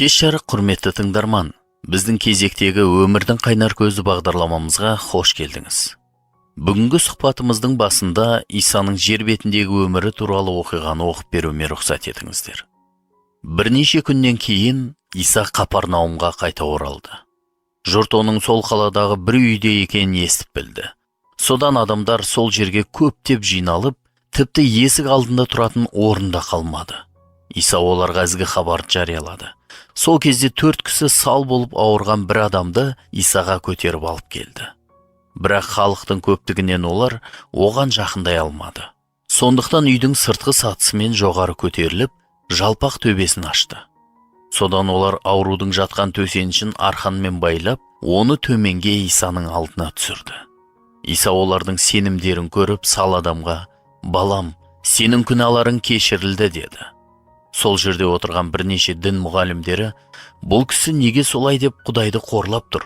Кеш жарық құрметті тыңдарман, біздің кезектегі өмірдің қайнар көзі бағдарламамызға қош келдіңіз. Бүгінгі сұхбатымыздың басында Исаның жер бетіндегі өмірі туралы оқиғаны оқып беруіме рұқсат етіңіздер. Бірнеше күннен кейін Иса Қапарнаумға қайта оралды. Жұрт оның сол қаладағы бір үйде екенін естіп білді. Содан адамдар сол жерге көптеп жиналып, тіпті есік алдында тұратын орында қалмады. Иса оларға ізгі хабарды жариялады. Сол кезде 4 кісі сал болып ауырған бір адамды Исаға көтеріп алып келді. Бірақ халықтың көптігінен олар оған жақындай алмады. Сондықтан үйдің сыртқы сатысымен жоғары көтеріліп, жалпақ төбесін ашты. Содан олар аурудың жатқан төсенішін арқанмен байлап, оны төменге Исаның алдына түсірді. Иса олардың сенімдерін көріп, сал адамға: «Балам, сенің күнәларың кешірілді» деді. Сол жерде отырған бірнеше дін мұғалімдері: «Бұл кісі неге солай деп Құдайды қорлап тұр?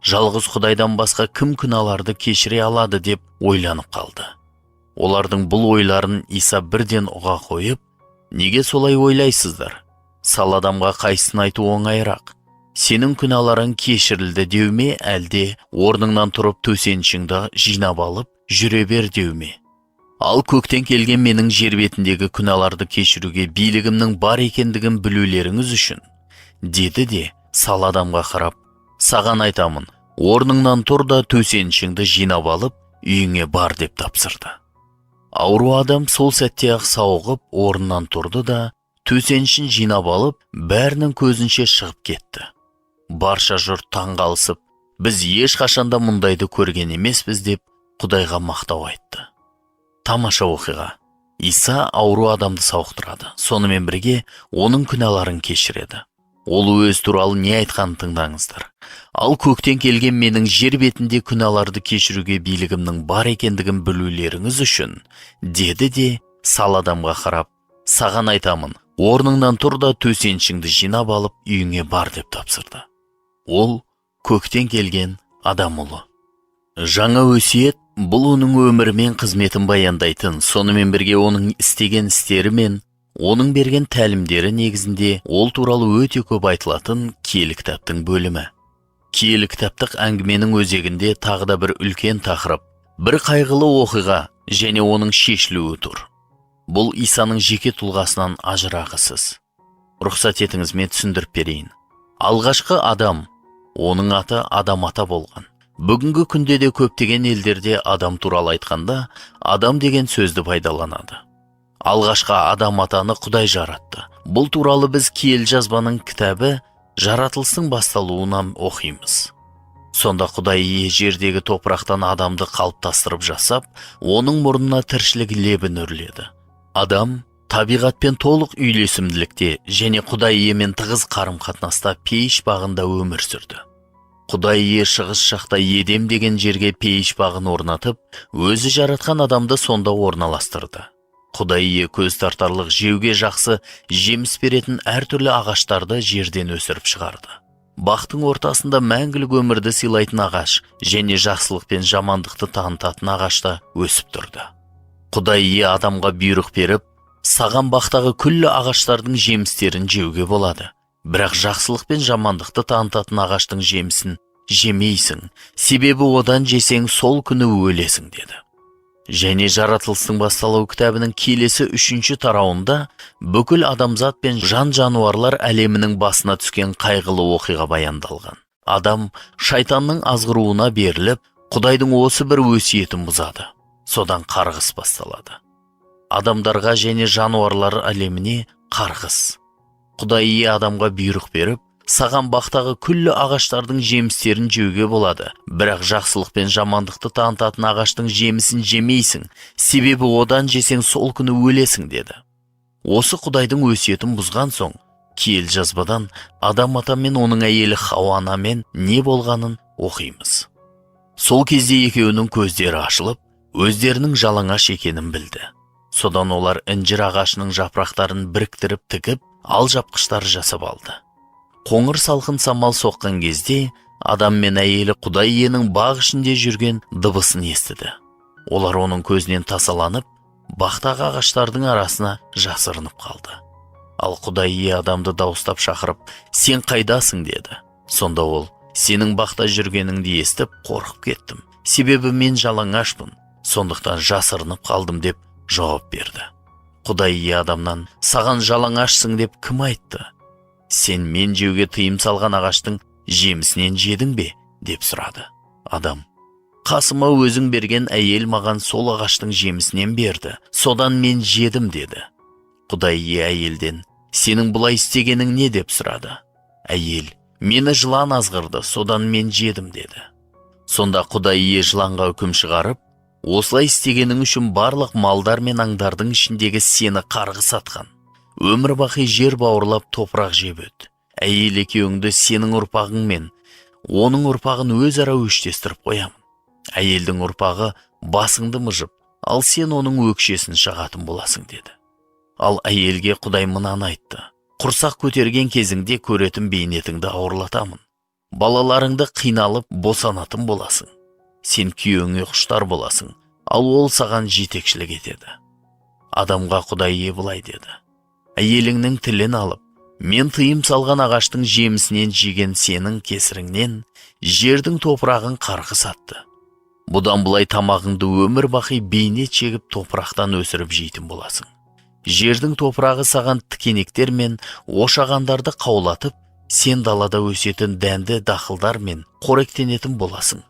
Жалғыз Құдайдан басқа кім күнәларды кешіре алады?» деп ойланып қалды. Олардың бұл ойларын Иса бірден ұға қойып: «Неге солай ойлайсыздар? Сал адамға қайсысын айту оңайырақ? Сенің күнәларың кешірілді деу ме, әлде орныңнан тұрып төсенішіңді жинап алып жүре бер деу ме? Ал көктен келген менің жер бетіндегі күнәларды кешіруге билігімнің бар екендігін білулеріңіз үшін», деді де сал адамға қарап: «Саған айтамын, орныңнан тұр да төсенішіңді жинап алып үйіңе бар» деп тапсырды. Ауру адам сол сәтте-ақ сауығып орнынан тұрды да төсенішін жинап алып бәрінің көзінше шығып кетті. Барша жұрт таңғалысып: «Біз ешқашанда мұндайды көрген емеспіз» деп Құдайға мақтау айтты. Тамаша оқиға. Иса ауру адамды сауықтырады, сонымен бірге оның күнәларын кешіреді. Ол өз туралы не айтқанын тыңдаңыздар. «Ал көктен келген менің жер бетінде күнәларды кешіруге билігімнің бар екендігін білулеріңіз үшін», деді де сал адамға қарап: «Саған айтамын, орныңнан тұр да төсенішіңді жинап алып үйіңе бар» деп тапсырды. Ол көктен келген адам ұлы. Жаңа өсиет бұл оның өмірі мен қызметін баяндайтын, сонымен бірге оның істеген істері мен оның берген тәлімдері негізінде ол туралы өте көп айтылатын киелі кітаптың бөлімі. Киелі кітаптық әңгіменің өзегінде тағы да бір үлкен тақырып, бір қайғылы оқиға және оның шешілуі тұр. Бұл Исаның жеке тұлғасынан ажырағысыз. Рұқсат етіңіз, мен түсіндіріп берейін. Алғашқы адам, оның аты Адам ата болған. Бүгінгі күнде де көптеген елдерде адам туралы айтқанда адам деген сөзді пайдаланады. Алғашқы Адам атаны Құдай жаратты. Бұл туралы біз киелі жазбаның кітабы Жаратылыстың басталуынан оқимыз. Сонда Құдай жердегі топырақтан адамды қалыптастырып жасап, оның мұрнына тіршілік лебін үрледі. Адам табиғатпен толық үйлесімділікте және Құдай иемен тығыз қарым-қатынаста пейіш бағында өмір сүрді. Құдай ие шығыс жақта Едем деген жерге пейіш бағын орнатып, өзі жаратқан адамды сонда орналастырды. Құдай ие көз тартарлық, жеуге жақсы жеміс беретін әртүрлі ағаштарды жерден өсіріп шығарды. Бақтың ортасында мәңгілік өмірді сыйлайтын ағаш және жақсылық пен жамандықты танытатын ағашта өсіп тұрды. Құдай ие адамға бұйрық беріп: «Саған бақтағы күллі ағаштардың жемістерін жеуге болады. Бірақ жақсылық пен жамандықты танытатын ағаштың жемісін жемейсің, себебі одан жесең сол күні өлесің» деді. Және Жаратылыстың басталу кітабының келесі 3-ші тарауында бүкіл адамзат пен жан-жануарлар әлемінің басына түскен қайғылы оқиға баяндалған. Адам шайтанның азғыруына беріліп, Құдайдың осы бір өсиетін бұзады. Содан қарғыс басталады. Адамдарға және жануарлар әлеміне қарғыс. Құдай ие адамға бұйрық беріп: «Саған бақтағы күллі ағаштардың жемістерін жеуге болады, бірақ жақсылық пен жамандықты танытатын ағаштың жемісін жемейсің, себебі одан жесең сол күні өлесің» деді. Осы Құдайдың өсиетін бұзған соң, киелі жазбадан Адам ата мен оның әйелі Хауа анамен не болғанын оқимыз. Сол кезде екеуінің көздері ашылып, өздерінің жалаңаш екенін білді. Содан олар інжір ағашының жапырақтарын біріктіріп тігіп, алжапқыштар жасап алды. Қоңыр салқын самал соққан кезде адам мен әйелі Құдай иенің бақ ішінде жүрген дыбысын естіді. Олар оның көзінен тасаланып, бақтағы ағаштардың арасына жасырынып қалды. Ал Құдай ие адамды дауыстап шақырып, сен қайдасың деді. Сонда ол, сенің бақта жүргеніңді естіп қорқып кеттім. Себебі мен жалаңашпын, сондықтан жасырынып қалдым деп жауап берді. Құдай ие адамнан, саған жалаңашсың деп кім айтты? Сен мен жеуге тыйым салған ағаштың жемісінен жедің бе? Деп сұрады. Адам, қасыма өзің берген әйел маған сол ағаштың жемісінен берді, содан мен жедім деді. Құдай ие әйелден, сенің бұлай істегенің не деп сұрады. Әйел, мені жылан азғырды, содан мен жедім деді. Сонда Құдай ие жыланға үкім шығарып, осылай істегенің үшін барлық малдар мен аңдардың ішіндегі сені қарғыс атқан. Өмір бақи жер бауырлап топырақ жеп өт. Әйел екеуіңді сенің ұрпағың мен оның ұрпағын өзара өштестіріп қоямын. Әйелдің ұрпағы басыңды мыжып, ал сен оның өкшесін шығатын боласың деді. Ал әйелге Құдай мынаны айтты. Құрсақ көтерген кезіңде көретін бейнетіңді ауырлатамын. Балаларыңды қиналып босанатын боласың. Сен күйеуіңе құштар боласың, ал ол саған жетекшілік етеді. Адамға Құдай ие былай деді. Әйеліңнің тілін алып, мен тыйым салған ағаштың жемісінен жеген сенің кесіріңнен жердің топырағын қарғыс атты. Бұдан бұлай тамағыңды өмір бақи бейнет шегіп топырақтан өсіріп жейтін боласың. Жердің топырағы саған тікенектер мен ошағандарды қаулатып, сен далада өсетін дәнді дақылдар мен қоректенетін боласың.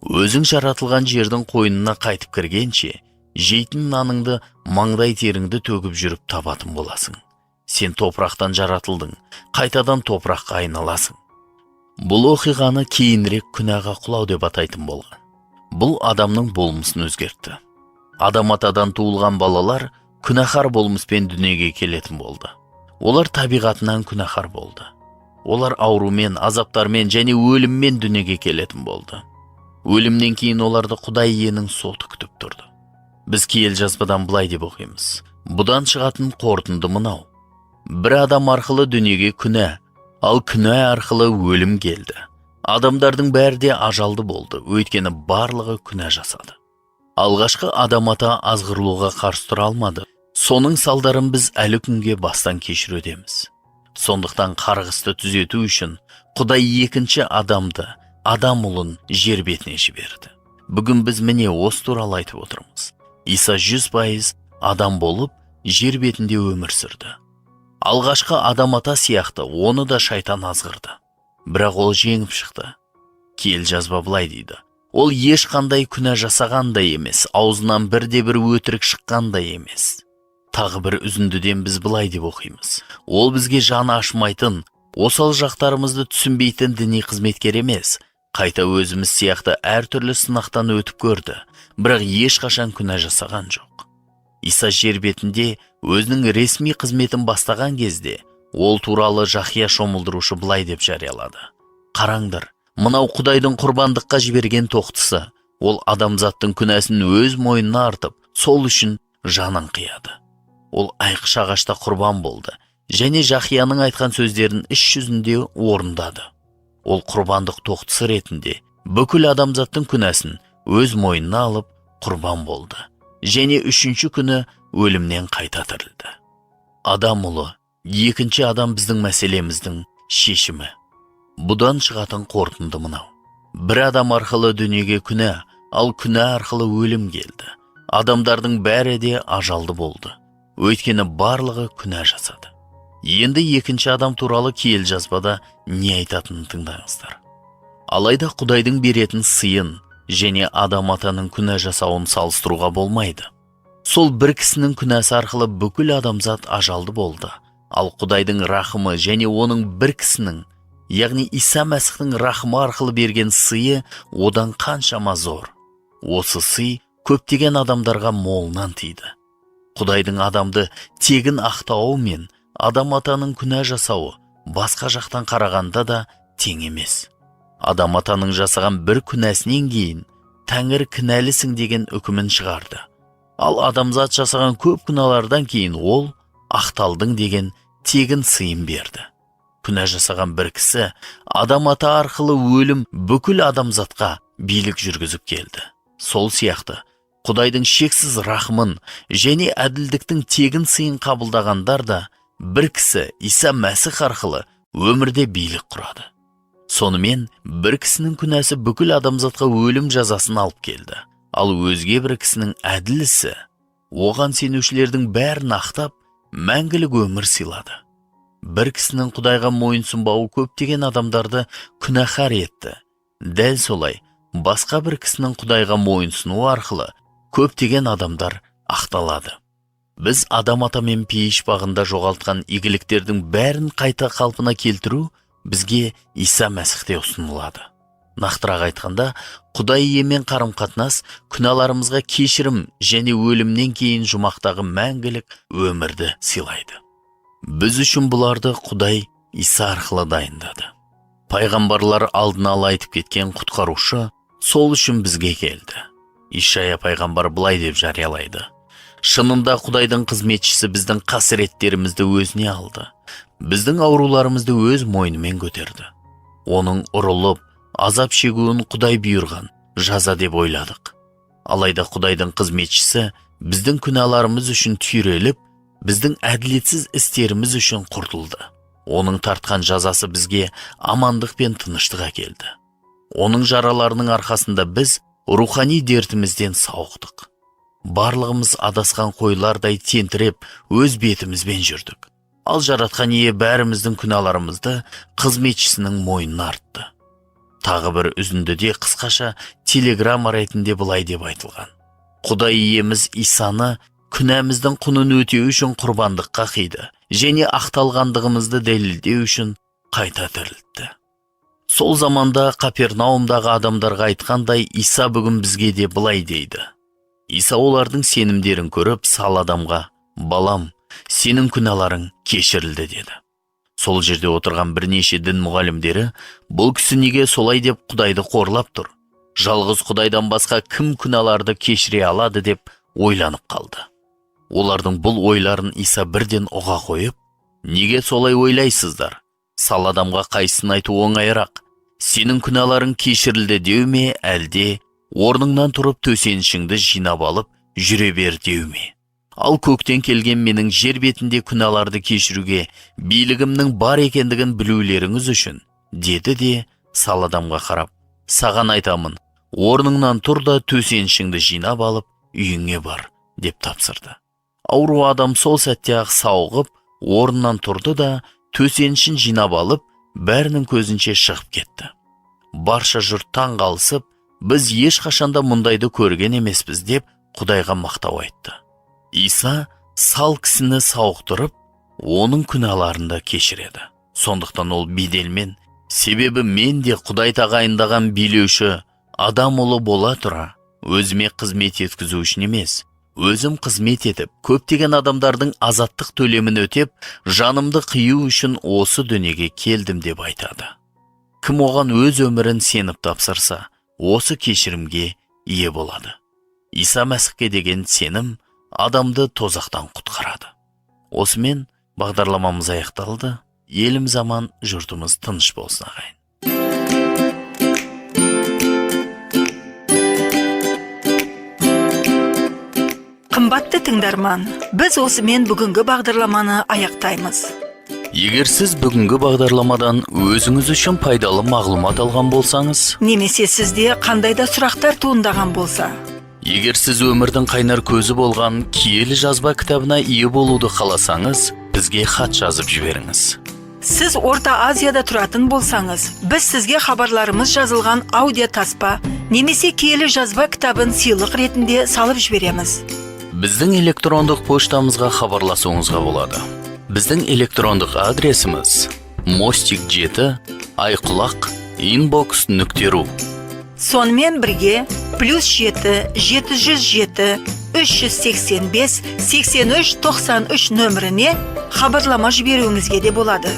Өзің жаратылған жердің қойнына қайтып кіргенше, жейтін наныңды маңдай теріңді төгіп жүріп табатын боласың. Сен топырақтан жаратылдың, қайтадан топыраққа айналасың. Бұл оқиғаны кейінірек күнәға құлау деп атайтын болған. Бұл адамның болмысын өзгертті. Адам атадан туылған балалар күнәһар болмыспен дүниеге келетін болды. Олар табиғатынан күнәһар болды. Олар аурумен, азаптармен және өліммен дүниеге келетін болды. Өлімнен кейін оларды Құдай иенің соты күтіп тұрды. Біз киелі жазбадан былай деп оқимыз. Бұдан шығатын қорытынды мынау. Бір адам арқылы дүниеге күнә, ал күнә арқылы өлім келді. Адамдардың бәрі де ажалды болды, өйткені барлығы күнә жасады. Алғашқы адам ата азғырлуға қарсы тұра алмады. Соның салдарын біз әлі күнге бастан кешірудеміз. Сондықтан қарғысты түзету үшін Құдай екінші адамды, адам ұлын жер бетіне жіберді. Бүгін біз міне осы туралы айтып отырмыз. Иса 100% адам болып, жер бетінде өмір сүрді. Алғашқы адам ата сияқты оны да шайтан азғырды. Бірақ ол жеңіп шықты. Киелі жазба былай дейді. Ол ешқандай күнә жасағандай емес, аузынан бірде-бір өтірік шыққандай емес. Тағы бір үзіндіден біз былай деп оқимыз. Ол бізге жаны ашмайтын, осал жақтарымызды түсінбейтін діни қызметкер емес, қайта өзіміз сияқты әртүрлі сынақтан өтіп көрді, бірақ ешқашан күнә жасаған жоқ. Иса жер бетінде өзінің ресми қызметін бастаған кезде, ол туралы Жақия шомылдырушы былай деп жариялады. Қараңдар, мынау Құдайдың құрбандыққа жіберген тоқтысы, ол адамзаттың күнәсін өз мойнына артып, сол үшін жанын қияды. Ол айқыш ағашта құрбан болды, және Жақияның айтқан сөздерін іс жүзінде орындады. Ол құрбандық тоқтысы ретінде бүкіл адамзаттың күнәсін өз мойнына алып құрбан болды, және үшінші күні өлімнен қайта тірілді. Адам ұлы, екінші адам біздің мәселеміздің шешімі. Бұдан шығатын қорытынды мынау. Бір адам арқылы дүниеге күнә, ал күнә арқылы өлім келді. Адамдардың бәрі де ажалды болды. Өйткені барлығы күнә жасады. Енді екінші адам туралы киелі жазбада не айтатынын тыңдаңыздар. Алайда Құдайдың беретін сыйын және адам атаның күнә жасауын салыстыруға болмайды. Сол бір кісінің күнәсі арқылы бүкіл адамзат ажалды болды. Ал Құдайдың рахымы және оның бір кісінің, яғни Иса Мәсіхтің рахымы арқылы берген сыйы одан қаншама зор. Осы сый көптеген адамдарға молынан тиді. Құдайдың адамды тегін ақтауы мен адам атаның күнә жасауы басқа жақтан қарағанда да тең емес. Адам атаның жасаған бір күнәсінен кейін Тәңір кінәлісің деген үкімін шығарды. Ал адамзат жасаған көп күнәлардан кейін ол ақталдың деген тегін сыйын берді. Күнә жасаған бір кісі адам ата арқылы өлім бүкіл адамзатқа билік жүргізіп келді. Сол сияқты Құдайдың шексіз рахымын және әділдіктің тегін сыйын қабылдағандар да бір кісі Иса Мәсіх арқылы өмірде билік құрады. Сонымен бір кісінің күнәсі бүкіл адамзатқа өлім жазасын алып келді. Ал өзге бір кісінің әділ ісі оған сенушілердің бәрін ақтап, мәңгілік өмір сыйлады. Бір кісінің Құдайға мойынсұнбауы көптеген адамдарды күнәһар етті. Дәл солай, басқа бір кісінің Құдайға мойынсұнуы арқылы көптеген адамдар ақталады. Біз адам ата мен пейіш бағында жоғалтқан игіліктердің бәрін қайта қалпына келтіру бізге Иса Мәсіхте ұсынылады. Нақтырақ айтқанда, Құдай иемен қарым-қатынас күнәларымызға кешірім және өлімнен кейін жұмақтағы мәңгілік өмірді сыйлайды. Біз үшін бұларды Құдай Иса арқылы дайындады. Пайғамбарлар алдын ала айтып кеткен құтқарушы сол үшін бізге келді. Ишая пайғамбар былай деп жариялайды: шынында Құдайдың қызметшісі біздің қасіреттерімізді өзіне алды. Біздің ауруларымызды өз мойнымен көтерді. Оның ұрылып, азап шегуін Құдай бұйырған жаза деп ойладық. Алайда Құдайдың қызметшісі біздің күнәларымыз үшін түйреліп, біздің әділетсіз істеріміз үшін құртылды. Оның тартқан жазасы бізге амандық пен тыныштық әкелді. Оның жараларының арқасында біз рухани дертімізден сауықтық. Барлығымыз адасқан қойлардай тентіреп, өз бетімізбен жүрдік. Ал жаратқан ие бәріміздің күнәларымызды қызметшісінің мойнына артты. Тағы бір үзіндіде қысқаша телеграмма ретінде былай деп айтылған: Құдай иеміз Исаны күнәміздің құнын өтеу үшін құрбандыққа қиды және ақталғандығымызды дәлелдеу үшін қайта тірілтті. Сол заманда Капернаумдағы адамдарға айтқандай, Иса бүгін бізге де былай дейді. Иса олардың сенімдерін көріп, сал адамға: балам, сенің күнәларың кешірілді деді. Сол жерде отырған бірнеше дін мұғалімдері бұл кісі неге солай деп Құдайды қорлап тұр? Жалғыз Құдайдан басқа кім күнәларды кешіре алады деп ойланып қалды. Олардың бұл ойларын Иса бірден ұға қойып: неге солай ойлайсыздар? Сал адамға қайсысын айту оңайырақ: сенің күнәларың кешірілді деу ме, әлде орныңнан тұрып төсенішіңді жинап алып жүре бер деу ме? Ал көктен келген менің жер бетінде күнәларды кешіруге билігімнің бар екендігін білулеріңіз үшін, деді де сал адамға қарап: саған айтамын, орныңнан тұр да төсенішіңді жинап алып үйіңе бар, деп тапсырды. Ауру адам сол сәтте ақ сауығып, орнынан тұрды да төсенішін жинап алып, бәрінің көзінше шығып кетті. Барша жұрт таң қалысып, біз ешқашанда мұндайды көрген емеспіз деп Құдайға мақтау айтты. Иса сал кісіні сауықтырып, оның күнәларында кешіреді. Сондықтан ол беделмен: себебі мен де Құдай тағайындаған билеуші адам ұлы бола тұра, өзіме қызмет еткізу үшін емес, өзім қызмет етіп, көптеген адамдардың азаттық төлемін өтеп, жанымды қию үшін осы дүниеге келдім деп айтады. Кім оған өз өмірін сеніп тапсырса, осы кешірімге ие болады. Иса Мәсіхке деген сенім адамды тозақтан құтқарады. Осымен бағдарламамыз аяқталды. Еліміз аман, жұртымыз тыныш болсын ағайын. Қымбатты тыңдарман, біз осымен бүгінгі бағдарламаны аяқтаймыз. Егер сіз бүгінгі бағдарламадан өзіңіз үшін пайдалы мағлұмат алған болсаңыз, немесе сізде қандайда сұрақтар туындаған болса, егер сіз өмірдің қайнар көзі болған киелі жазба кітабына ие болуды қаласаңыз, бізге хат жазып жіберіңіз. Сіз Орта Азияда тұратын болсаңыз, біз сізге хабарларымыз жазылған аудио таспа немесе киелі жазба кітабын сыйлық ретінде салып жібереміз. Біздің электрондық поштамызға хабарласуыңызға болады. Біздің электрондық адресіміз mostik7 айқұлақ inbox.ru. Сонымен бірге +7 707 385 83 93 нөміріне хабарлама жіберуіңізге де болады.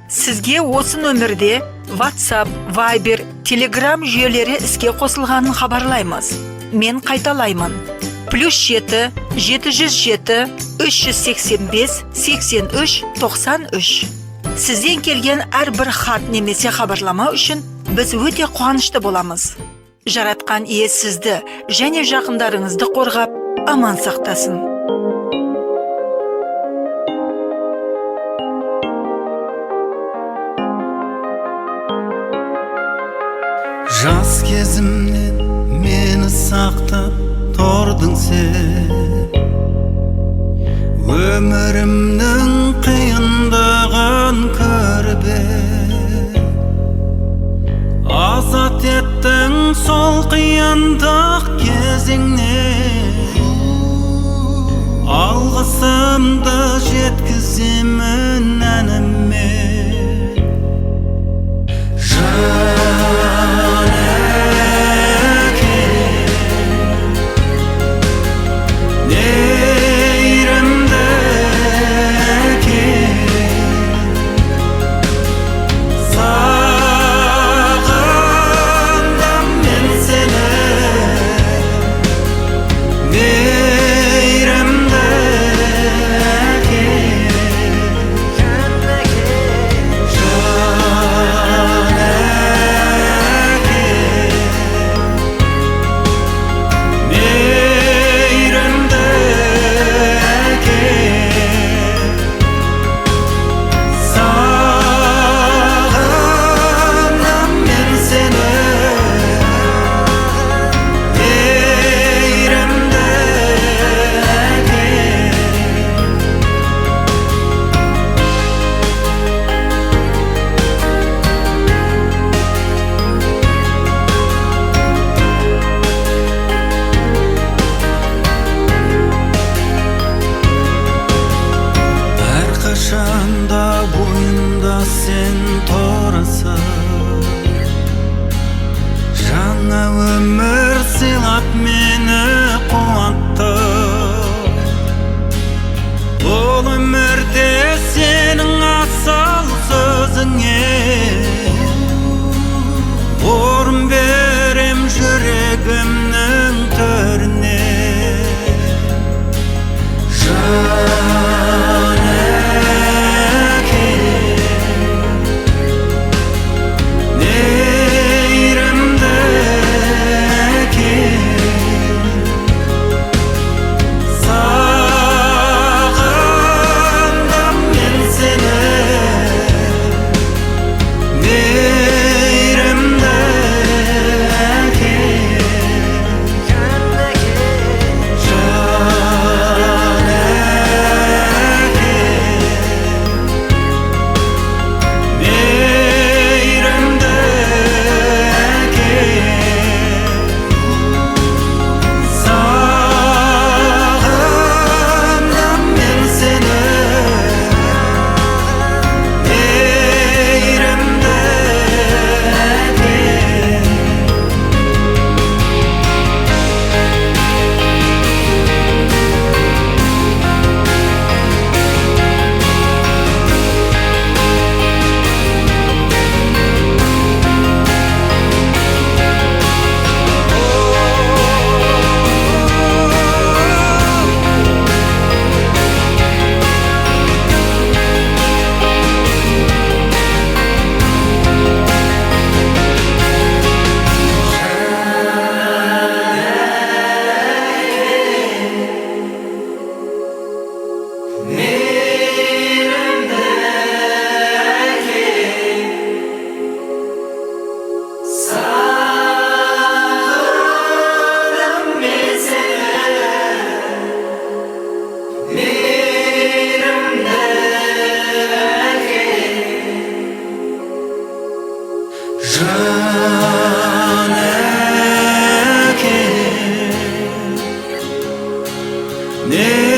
Сізге осы нөмірде WhatsApp, Viber, Telegram жүйелері іске қосылғанын хабарлаймыз. Мен қайталаймын: +7 707 385 83 93. Сізден келген әрбір хат немесе хабарлама үшін біз өте қуанышты боламыз. Жаратқан ие сізді және жақындарыңызды қорғап, аман сақтасын. Жас кезімнен мені сақтап тұрдың сен, өмірімнің қиындығын көріп азат еттің сол қиындық кезеңнен. Алғысымды жеткіземін әніммен. Қашанда бойымда сен тұрасың, жаңа өмір сыйлап мені қуантты. Бұл өмірде сенің асыл сөзіңе орын берем жүрегімнің төріне. Ne